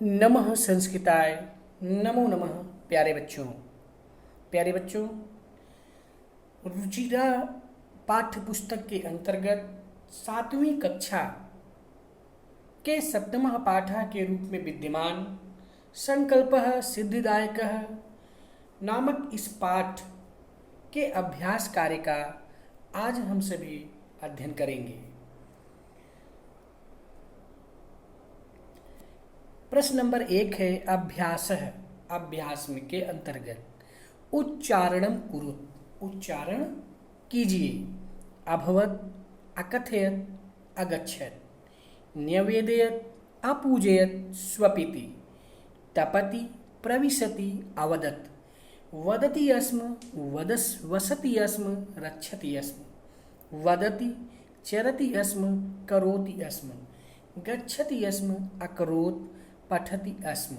नमः संस्कृताय। नमो नमः। प्यारे बच्चों, रुचिरा पाठ्य पुस्तक के अंतर्गत 7वीं कक्षा के 7वां पाठ के रूप में विद्यमान संकल्पः सिद्धिदायकः नामक इस पाठ के अभ्यास कार्य का आज हम सभी अध्ययन करेंगे। प्रश्न नंबर 1 है अभ्यासः। अभ्यास में के अंतर्गत उच्चारणम कुरुत, उच्चारण कीजिए। अभवत, अकथयत, अगच्छत, न्यवेदयत, अपूजयत, स्वपिति, तपति, प्रविशति, अवदत, वदति अस्म, वसति अस्म, रक्षति अस्म, वदति, चरति अस्म, करोति अस्म, गच्छति अस्म, अकरोत्, पठति अस्म।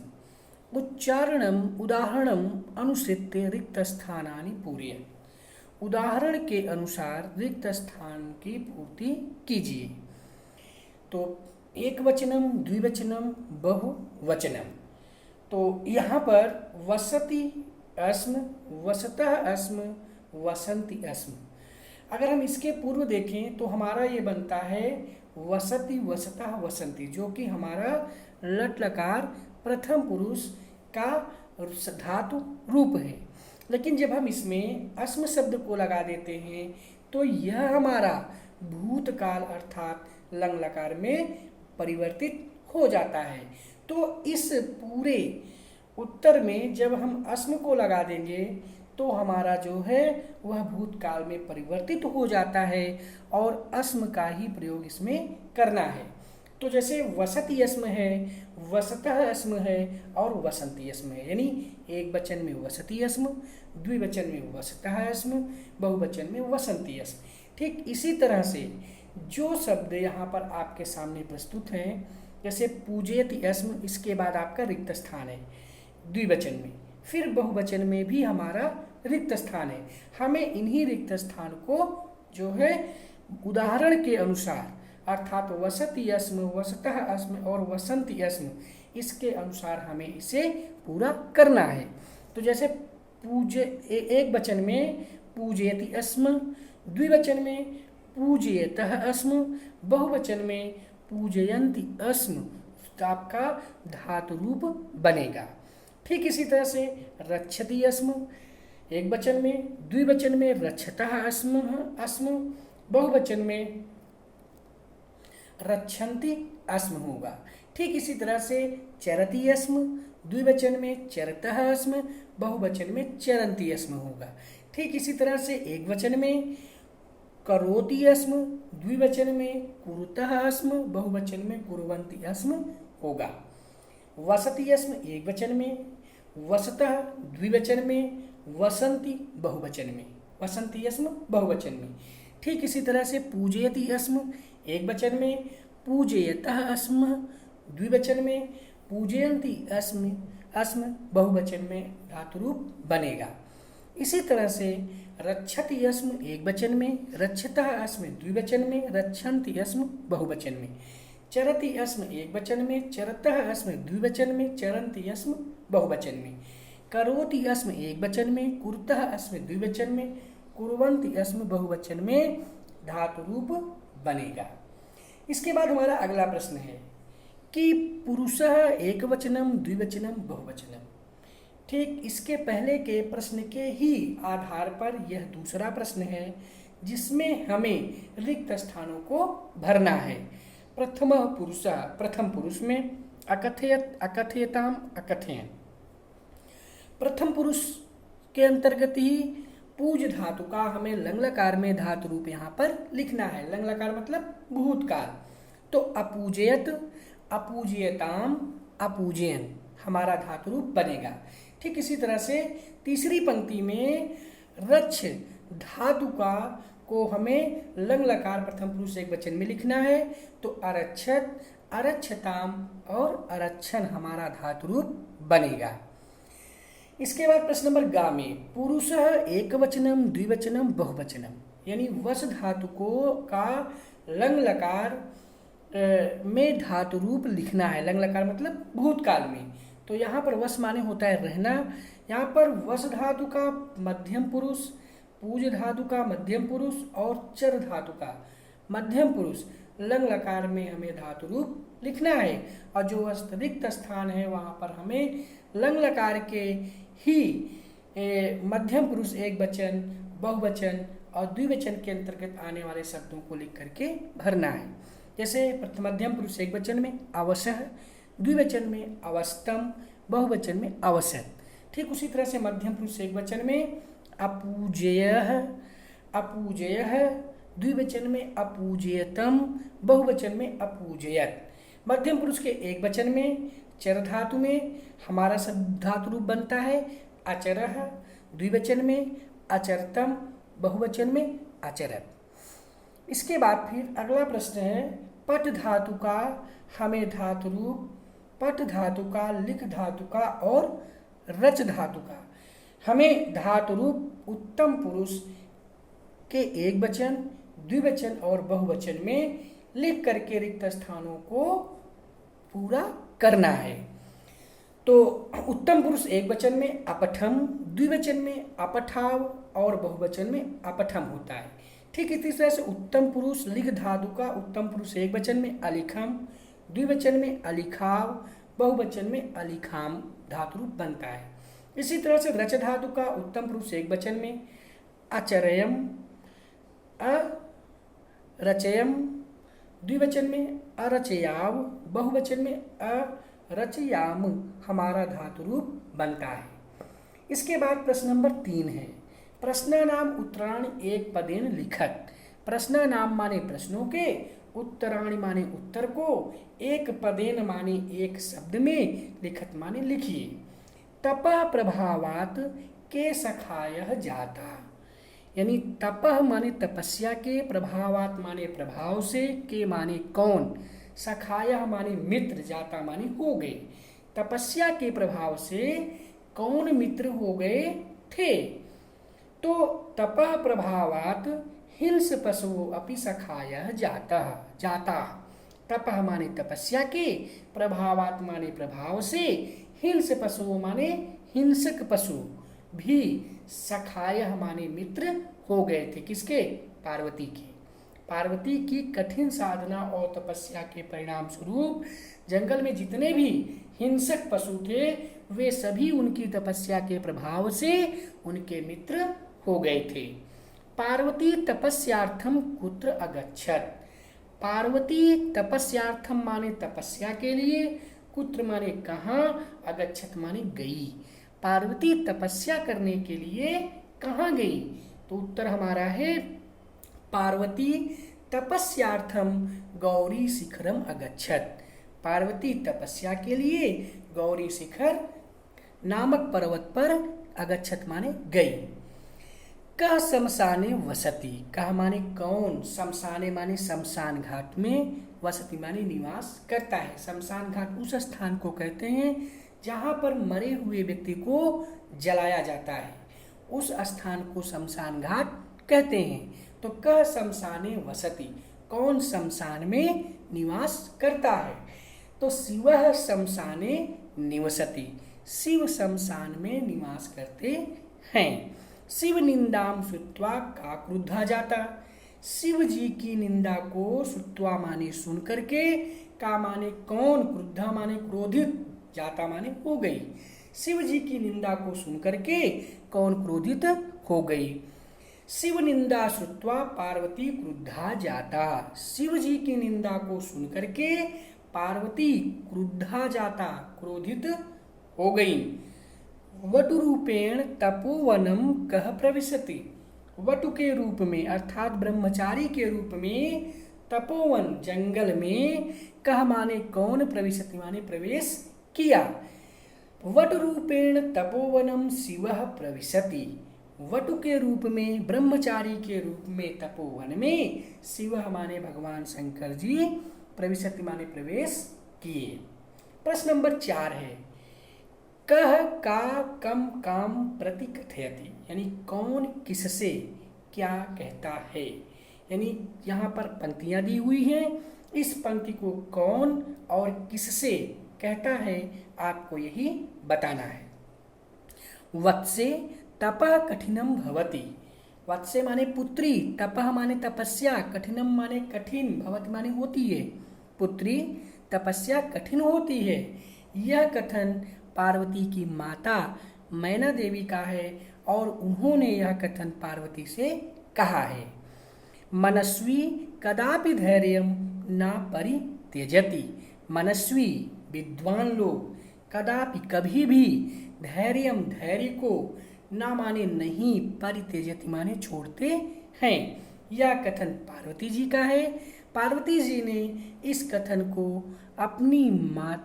उच्चारणम उदाहरणम अनुसृत्य रिक्त स्थानानि पूरयत। उदाहरण के अनुसार रिक्त स्थान की पूर्ति कीजिए। तो एक वचनम, द्विवचनम, बहुवचनम। तो यहाँ पर वसति अस्म, वसतः अस्म, वसन्ति अस्म। अगर हम इसके पूर्व देखें तो हमारा ये बनता है वसति, वसतः, वसन्ति, जो कि हमारा लट लकार प्रथम पुरुष का धातु रूप है। लेकिन जब हम इसमें अस्म शब्द को लगा देते हैं तो यह हमारा भूतकाल अर्थात लंग लकार में परिवर्तित हो जाता है। तो इस पूरे उत्तर में जब हम अस्म को लगा देंगे तो हमारा जो है वह भूतकाल में परिवर्तित हो जाता है और अस्म का ही प्रयोग इसमें करना है। तो जैसे वसति अस्म है, वसतः अस्म है और वसन्ति अस्म है, यानी एक वचन में वसति अस्म, द्विवचन में वसतः अस्म, बहुवचन में वसन्ति अस्म। ठीक इसी तरह से जो शब्द यहाँ पर आपके सामने प्रस्तुत हैं, जैसे पूजयति अस्म, इसके बाद आपका रिक्त स्थान है द्विवचन में, फिर बहुवचन में भी हमारा रिक्त स्थान है। हमें इन्हीं रिक्त स्थान को जो है उदाहरण के अनुसार अर्थात वसति अस्म, वसतः अस्म और वसन्ति अस्म, इसके अनुसार हमें इसे पूरा करना है। तो जैसे एक वचन में पूजयति अस्म, द्विवचन में पूजयतः अस्म, बहुवचन में पूजयन्ति अस्म, आपका धातु रूप बनेगा। ठीक इसी तरह से रक्षति अस्म, एक वचन में, द्विवचन में रक्षतः अस्म, बहुवचन में रक्षन्ति अस्म होगा। ठीक इसी तरह से चरति अस्म, द्विवचन में चरतः अस्म, बहुवचन में चरन्ति अस्म होगा। ठीक इसी तरह से एक वचन में करोति अस्म, द्विवचन में कुरुतः अस्म, बहुवचन में कुर्वन्ति अस्म होगा। वसति अस्म एक वचन में, वसतः द्विवचन में, वसन्ति बहुवचन में, वसन्ति अस्म बहुवचन में। ठीक इसी तरह से पूजयति अस्म एक वचन में, पूजयतः अस्म द्विवचन में, पूजयन्ति अस्म बहुवचन में धातु रूप बनेगा। इसी तरह से रक्षति अस्म एक वचन में, रक्षतः अस्म द्विवचन में, रक्षन्ति अस्म बहुवचन में, चरति अस्म एक वचन में, चरतः अस्म द्विवचन में, चरन्ति अस्म बहुवचन में, करोति अस्म एक वचन में, कुरुतः अस्म द्विवचन में, कुर्वन्ति अस्म बहुवचन में धातु रूप बनेगा। इसके बाद हमारा अगला प्रश्न है कि पुरुषः एक वचनम, द्विवचनम, बहुवचनम। ठीक इसके पहले के प्रश्न के ही आधार पर यह दूसरा प्रश्न है जिसमें हमें रिक्त स्थानों को भरना है। प्रथम पुरुष में अकथयत, अकथयताम, अकथयन। प्रथम पुरुष के अंतर्गत ही पूज धातु का हमें लंग लकार में धातु रूप यहाँ पर लिखना है। लंग लकार मतलब भूतकाल। तो अपूजयत, अपूजयताम, अपूजयन हमारा धातु रूप बनेगा। ठीक इसी तरह से तीसरी पंक्ति में रक्ष धातु का को हमें लंग लकार प्रथम पुरुष एक वचन में लिखना है। तो अरक्षत, अरक्षताम और अरक्षन हमारा धातु रूप बनेगा। इसके बाद प्रश्न नंबर ग में पुरुषः एक वचनम, द्विवचनम, बहुवचनम, यानी वस धातु को का लंग लकार में धातु रूप लिखना है। लंग लकार मतलब भूतकाल में। तो यहाँ पर वस माने होता है रहना। यहाँ पर वस धातु का मध्यम पुरुष, पूज धातु का मध्यम पुरुष और चर धातु का मध्यम पुरुष लंग लकार में हमें धातु रूप लिखना है। और जो रिक्त स्थान है वहाँ पर हमें लंग लकार के ही मध्यम पुरुष एक वचन, बहुवचन और द्विवचन के अंतर्गत आने वाले शब्दों को लिख करके भरना है। जैसे मध्यम पुरुष एक वचन में अवसह, द्विवचन में अवस्तम, बहुवचन में अवसत। ठीक उसी तरह से मध्यम पुरुष एक वचन में अपूजेयः, अपूजेयः, द्विवचन में अपूजेयतम, बहुवचन में अपूजयत। मध्यम पुरुष के एक वचन में चर धातु में हमारा शब्द धातु रूप बनता है अचरः, द्विवचन में अचरतम, बहुवचन में अचरत। इसके बाद फिर अगला प्रश्न है पट धातु का हमें धातु रूप, पट धातु का, लिख धातु का और रच धातु का हमें धातु रूप उत्तम पुरुष के एक वचन, द्विवचन और बहुवचन में लिख करके रिक्त स्थानों को पूरा करना है। तो उत्तम पुरुष एक वचन में अपठम, द्विवचन में अपठाव और बहुवचन में अपठम होता है। ठीक इसी तरह से उत्तम पुरुष लिख धातु का उत्तम पुरुष एक वचन में अलिखम, द्विवचन में अलिखाव, बहुवचन में अलिखाम धातु रूप बनता है। इसी तरह से रच धातु का उत्तम पुरुष एक वचन में अचरयम, अरचयम, द्विवचन में अरचयाव, बहुवचन में अरचयाम हमारा धातु रूप बनता है। इसके बाद प्रश्न नंबर 3 है प्रश्नानाम उत्तराणि एक पदेन लिखत। प्रश्नानाम माने प्रश्नों के, उत्तराणि माने उत्तर को, एक पदेन माने एक शब्द में, लिखत माने लिखिए। तपः प्रभावात के सखायः जाता, यानी तपः माने तपस्या के, प्रभावात माने प्रभाव से, के माने कौन, सखायः माने मित्र, जाता माने हो गए। तपस्या के प्रभाव से कौन मित्र हो गए थे। तो तपः प्रभावात हिंस पशु अपि सखायः जाता, जाता। तपः माने तपस्या के, प्रभावात माने प्रभाव से, हिंस पशु माने हिंसक पशु भी, सखायः माने मित्र हो गए थे। किसके? पार्वती के। पार्वती की कठिन साधना और तपस्या के परिणाम स्वरूप जंगल में जितने भी हिंसक पशु थे वे सभी उनकी तपस्या के प्रभाव से उनके मित्र हो गए थे। पार्वती तपस्यार्थम कुत्र अगच्छत। पार्वती तपस्यार्थम माने तपस्या के लिए, कुत्र माने कहाँ, अगच्छत माने गई। पार्वती तपस्या करने के लिए कहाँ गई? तो उत्तर हमारा है पार्वती तपस्यार्थम गौरी शिखरम अगच्छत। पार्वती तपस्या के लिए गौरी शिखर नामक पर्वत पर अगच्छत माने गई। कह शमशाने वसति, कह माने कौन, शमशाने माने शमशान घाट में, वसति माने निवास करता है। शमशान घाट उस स्थान को कहते हैं जहाँ पर मरे हुए व्यक्ति को जलाया जाता है, उस स्थान को शमशान घाट कहते हैं। तो कह शमशाने वसति, कौन शमशान में निवास करता है। तो शिवः शमशाने निवसति, शिव शमशान में निवास करते हैं। शिव निंदाम श्रुत्वा का क्रुद्धा जाता, शिव जी की निंदा को श्रुत्वा माने सुन करके, का माने कौन, क्रुद्धा माने क्रोधित, जाता माने हो गई। शिव जी की निंदा को सुन करके कौन क्रोधित हो गई। शिव निंदा श्रुत्वा पार्वती क्रुद्धा जाता, शिव जी की निंदा को सुन करके पार्वती क्रुद्धा जाता, क्रोधित हो गई। वटु रूपेण तपोवनम कह प्रविशति, वटु के रूप में अर्थात ब्रह्मचारी के रूप में तपोवन जंगल में, कह माने कौन, प्रविशति माने प्रवेश किया। वटु रूपेण तपोवनम शिवः प्रविशति, वटु के रूप में, ब्रह्मचारी के रूप में तपोवन में शिवः माने भगवान शंकर जी, प्रविशति माने प्रवेश किए। प्रश्न नंबर 4 है कह का कम काम प्रति कथयति, यानी कौन किससे क्या कहता है। यानी यहाँ पर पंक्तियाँ दी हुई हैं, इस पंक्ति को कौन और किससे कहता है आपको यही बताना है। वत्से तपः कठिनम भवति। वत्से माने पुत्री, तपः माने तपस्या, कठिनम माने कठिन, भवति माने होती है। पुत्री तपस्या कठिन होती है। यह कथन पार्वती की माता मैना देवी का है और उन्होंने यह कथन पार्वती से कहा है। मनस्वी कदापि धैर्यम न परित्यजति। मनस्वी विद्वान लोग कदापि कभी भी धैर्यम धैर्य को न माने नहीं, परित्यजति माने छोड़ते हैं। यह कथन पार्वती जी का है। पार्वती जी ने इस कथन को अपनी माँ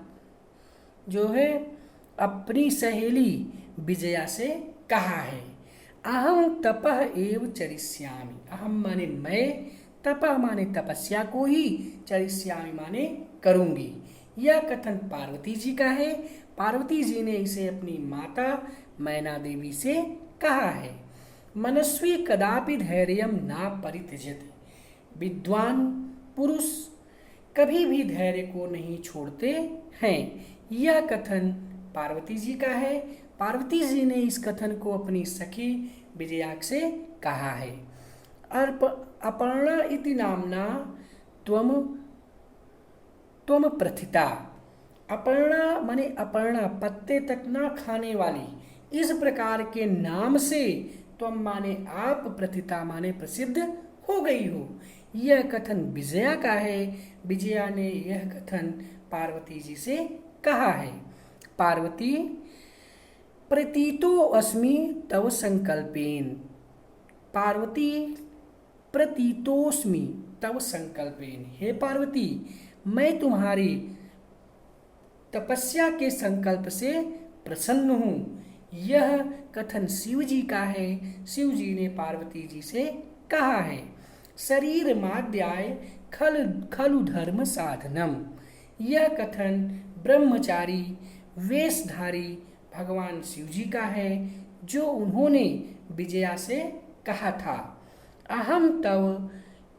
जो है अपनी सहेली विजया से कहा है। अहम तपः एव चरिष्यामि। अहम माने मैं, तपः माने तपस्या को ही, चरिष्यामि माने करूंगी। यह कथन पार्वती जी का है। पार्वती जी ने इसे अपनी माता मैना देवी से कहा है। मनस्वी कदापि धैर्यम ना परित्यजति। विद्वान पुरुष कभी भी धैर्य को नहीं छोड़ते हैं। यह कथन पार्वती जी का है। पार्वती जी ने इस कथन को अपनी सखी विजया से कहा है। अपर्णा इति नामना त्वम प्रथिता। अपर्णा माने अपर्णा, पत्ते तक ना खाने वाली। इस प्रकार के नाम से त्वम माने आप, प्रथिता माने प्रसिद्ध हो गई हो। यह कथन विजया का है। विजया ने यह कथन पार्वती जी से कहा है। पार्वती प्रतीतो अस्मि तव संकल्पेन। पार्वती प्रतीतोस्मि तव संकल्पेन। हे पार्वती, मैं तुम्हारी तपस्या के संकल्प से प्रसन्न हूँ। यह कथन शिव जी का है। शिव जी ने पार्वती जी से कहा है। शरीर माध्याय खलु धर्म साधनम। यह कथन ब्रह्मचारी वेशधारी भगवान शिव जी का है, जो उन्होंने विजया से कहा था। अहम तव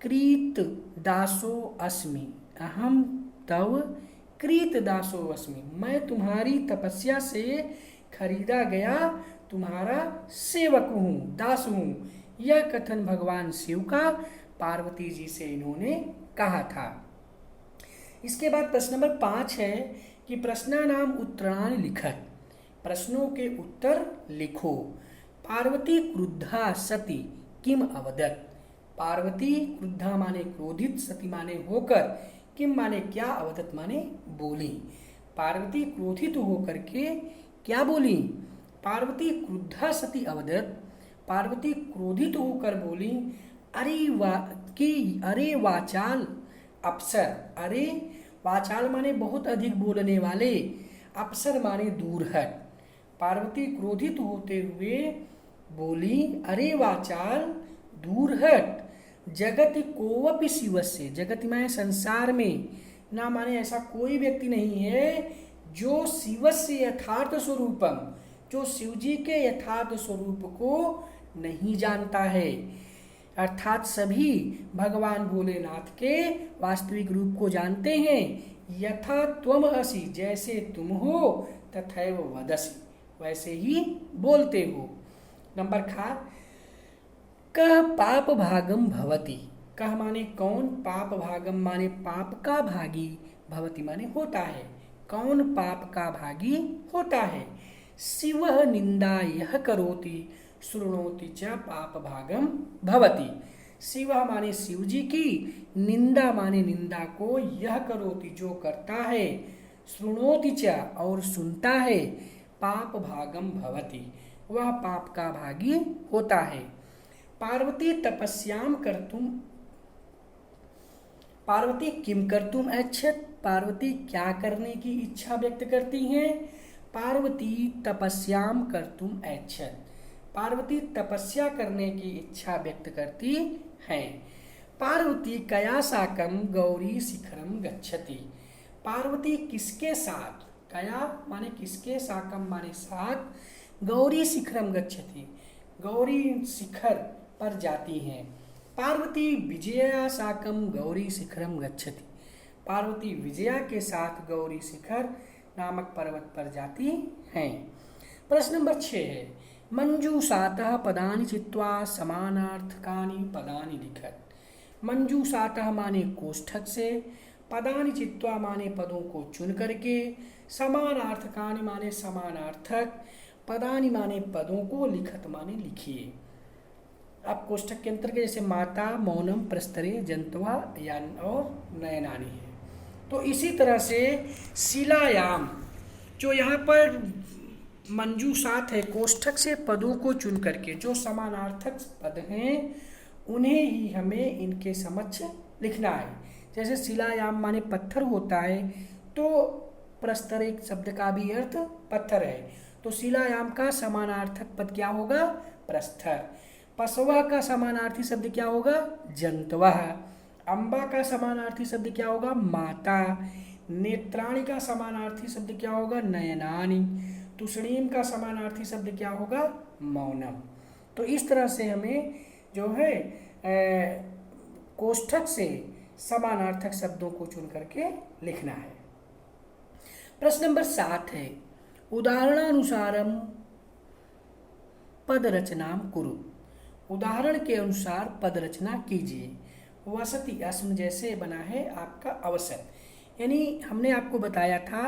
कृत दासो अस्मि। अहम तव कृत दासो अस्मि। मैं तुम्हारी तपस्या से खरीदा गया तुम्हारा सेवक हूँ, दास हूँ। यह कथन भगवान शिव का पार्वती जी से इन्होंने कहा था। इसके बाद प्रश्न नंबर 5 है कि प्रश्नानाम उत्तराणि लिखत। प्रश्नों के उत्तर लिखो। पार्वती क्रुद्धा सती किम अवदत। पार्वती क्रुद्धा माने क्रोधित, सती माने होकर, किम माने क्या, अवदत माने बोली। पार्वती क्रोधित होकर के क्या बोली। पार्वती क्रुद्धा सती अवदत। पार्वती क्रोधित होकर बोली, अरे वाचाल अप्सर। अरे वाचाल माने बहुत अधिक बोलने वाले, अप्सर माने दूर हट। पार्वती क्रोधित होते हुए बोली, अरे वाचाल दूर हट। जगत कोवपि शिवस्य। जगत माने संसार में, ना माने ऐसा कोई व्यक्ति नहीं है जो शिवस्य यथार्थ स्वरूपम, जो शिव जी के यथार्थ स्वरूप को नहीं जानता है। अर्थात सभी भगवान भोलेनाथ के वास्तविक रूप को जानते हैं। यथा त्वम असि, जैसे तुम हो, तथैव वदसि, वैसे ही बोलते हो। नंबर खा, कह पाप भागम भवति। कह माने कौन, पाप भागम माने पाप का भागी, भवति माने होता है। कौन पाप का भागी होता है। शिवः निंदा यह करोति शृणोति च पाप भागम भवति। शिवः माने शिव जी की, निंदा माने निंदा को, यह करोति जो करता है, शृणोति च और सुनता है, पाप भागम भवति वह पाप का भागी होता है। पार्वती तपस्याम कर्तुम, पार्वती किम कर्तुम ऐच्छत। पार्वती क्या करने की इच्छा व्यक्त करती हैं। पार्वती तपस्याम कर्तुम ऐच्छत। पार्वती तपस्या करने की इच्छा व्यक्त करती हैं। पार्वती कया साकम गौरी शिखरम गच्छति। पार्वती किसके साथ, कया माने किसके, साकम माने साथ, गौरी शिखरम गच्छति गौरी शिखर पर जाती हैं। पार्वती विजया साकम गौरी शिखरम गच्छति। पार्वती विजया के साथ गौरी शिखर नामक पर्वत पर जाती हैं। प्रश्न नंबर 6 है, मंजूषातः पदानि चित्वा समानार्थकानि पदानि लिखत। मंजूषातः माने कोष्ठक से, पदानि चित्वा माने पदों को चुन करके, समानार्थकानि माने समानार्थक, पदानि माने पदों को, लिखत माने लिखिए। अब कोष्ठक के अंतर्गत जैसे माता, मौनम, प्रस्तरे, जंतवा यान और नयनानी है। तो इसी तरह से शिलायाम, जो यहाँ पर मंजूषात है, कोष्ठक से पदों को चुन करके जो समानार्थक पद हैं उन्हें ही हमें इनके समक्ष लिखना है। जैसे शिलायाम माने पत्थर होता है, तो प्रस्तर एक शब्द का भी अर्थ पत्थर है, तो शिलायाम का समानार्थक पद क्या होगा? प्रस्तर। पशवः का समानार्थी शब्द क्या होगा? जंतवः। अम्बा का समानार्थी शब्द क्या होगा? माता। नेत्राणि का समानार्थी शब्द क्या होगा? नयनानि। तुष्णीम का समानार्थी शब्द क्या होगा? मौनम। तो इस तरह से हमें जो है कोष्ठक से समानार्थक शब्दों को चुन करके लिखना है। प्रश्न नंबर 7 है, उदाहरणानुसारम पद रचनाम कुरु। उदाहरण के अनुसार पद रचना कीजिए। वसति अस्म जैसे बना है आपका अवसर, यानी हमने आपको बताया था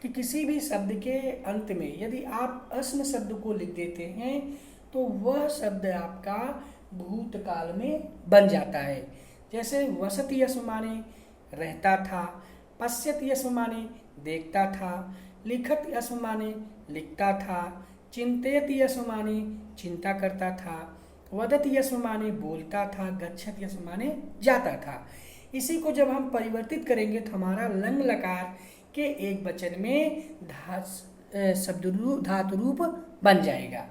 कि किसी भी शब्द के अंत में यदि आप अस्म शब्द को लिख देते हैं तो वह शब्द आपका भूतकाल में बन जाता है। जैसे वसति अस्म माने रहता था, पश्यति अस्म माने देखता था, लिखति अस्म माने लिखता था, चिंतयति अस्म माने चिंता करता था, वदति अस्म माने बोलता था, गच्छति अस्म माने जाता था। इसी को जब हम परिवर्तित करेंगे तो हमारा लंग लकार के एक वचन में धातु रूप बन जाएगा।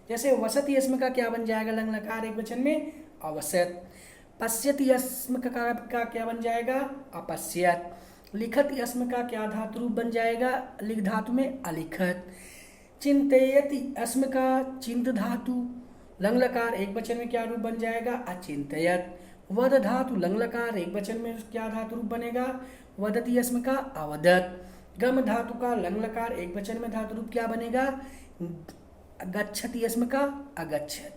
जैसे वसति अस्म का क्या बन जाएगा लंग लकार एक वचन में? अवसत। पश्यति अस्म का क्या बन जाएगा? अपश्यत। लिखति अस्म का क्या धातु रूप बन जाएगा लिख धातु में? अलिखत। चिंतयति अस्म का चिंत धातु लंग लकार एक वचन में क्या रूप बन जाएगा? अचिंतयत। वद धातु लंग लकार एक वचन में क्या धातु रूप बनेगा? वदति अस्म का अवदत। गम धातु का लंग लकार एक वचन में धातु रूप क्या बनेगा? गच्छति अस्म का अगच्छत।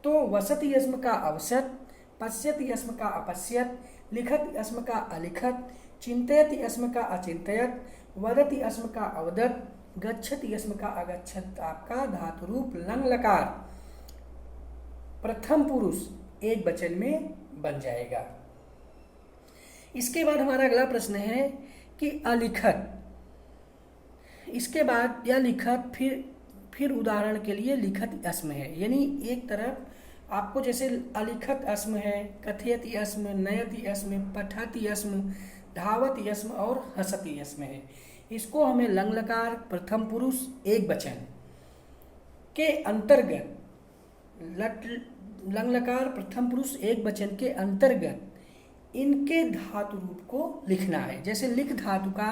तो वसति अस्म का अवसत, पश्यति अस्म का अपश्यत, लिखति अस्म का अलिखत, चिंतयति अस्म का अचिंतयत, वदति अस्म का अवदत, गच्छति अस्म का अगच्छत। आपका धातु रूप लंग लकार प्रथम पुरुष एक वचन में बन जाएगा। इसके बाद हमारा अगला प्रश्न है कि अलिखत। इसके बाद यह लिखत फिर उदाहरण के लिए लिखत अस्म है, यानी एक तरफ आपको जैसे अलिखत अस्म है, कथयति अस्म, नयति अस्म, पठति अस्म, धावति अस्म और हसति अस्म है। इसको हमें लंग लकार प्रथम पुरुष एक वचन के अंतर्गत लंग लकार प्रथम पुरुष एक वचन के अंतर्गत इनके धातु रूप को लिखना है। जैसे लिख धातु का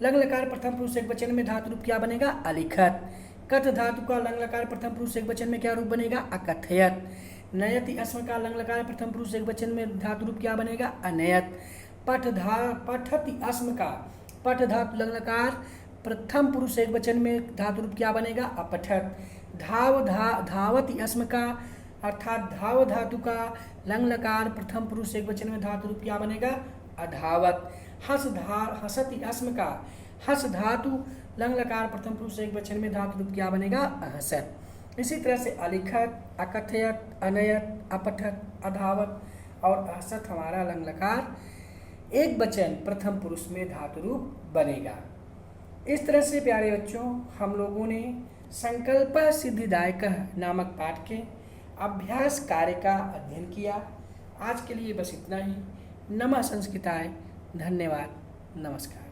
लंग लकार प्रथम पुरुष एक वचन में धातु रूप क्या बनेगा? अलिखत। कथ धातु का लंग लकार प्रथम पुरुष एक वचन में क्या रूप बनेगा? अकथयत। नयति अस्म का लंग लकार प्रथम पुरुष एक वचन में धातु रूप क्या बनेगा? अनयत। पठति अस्म का पठ धातु लंग लकार प्रथम पुरुष एक वचन में धातु रूप क्या बनेगा? अपठत। धावति अस्म का अर्थात धाव धातु का लंग लकार प्रथम पुरुष एक वचन में धातु रूप क्या बनेगा? अधावत। हसति अस्म का हस धातु लंग लकार प्रथम पुरुष एक वचन में धातु रूप क्या बनेगा? अहसत। इसी तरह से अलिखत, अकथयत, अनयत, अपठत, अधावत और अहसत हमारा लंग लकार एक वचन प्रथम पुरुष में धातु रूप बनेगा। इस तरह से प्यारे बच्चों हम लोगों ने संकल्प सिद्धिदायकः नामक पाठ के अभ्यास कार्य का अध्ययन किया। आज के लिए बस इतना ही। नमः संस्कृताय। धन्यवाद। नमस्कार।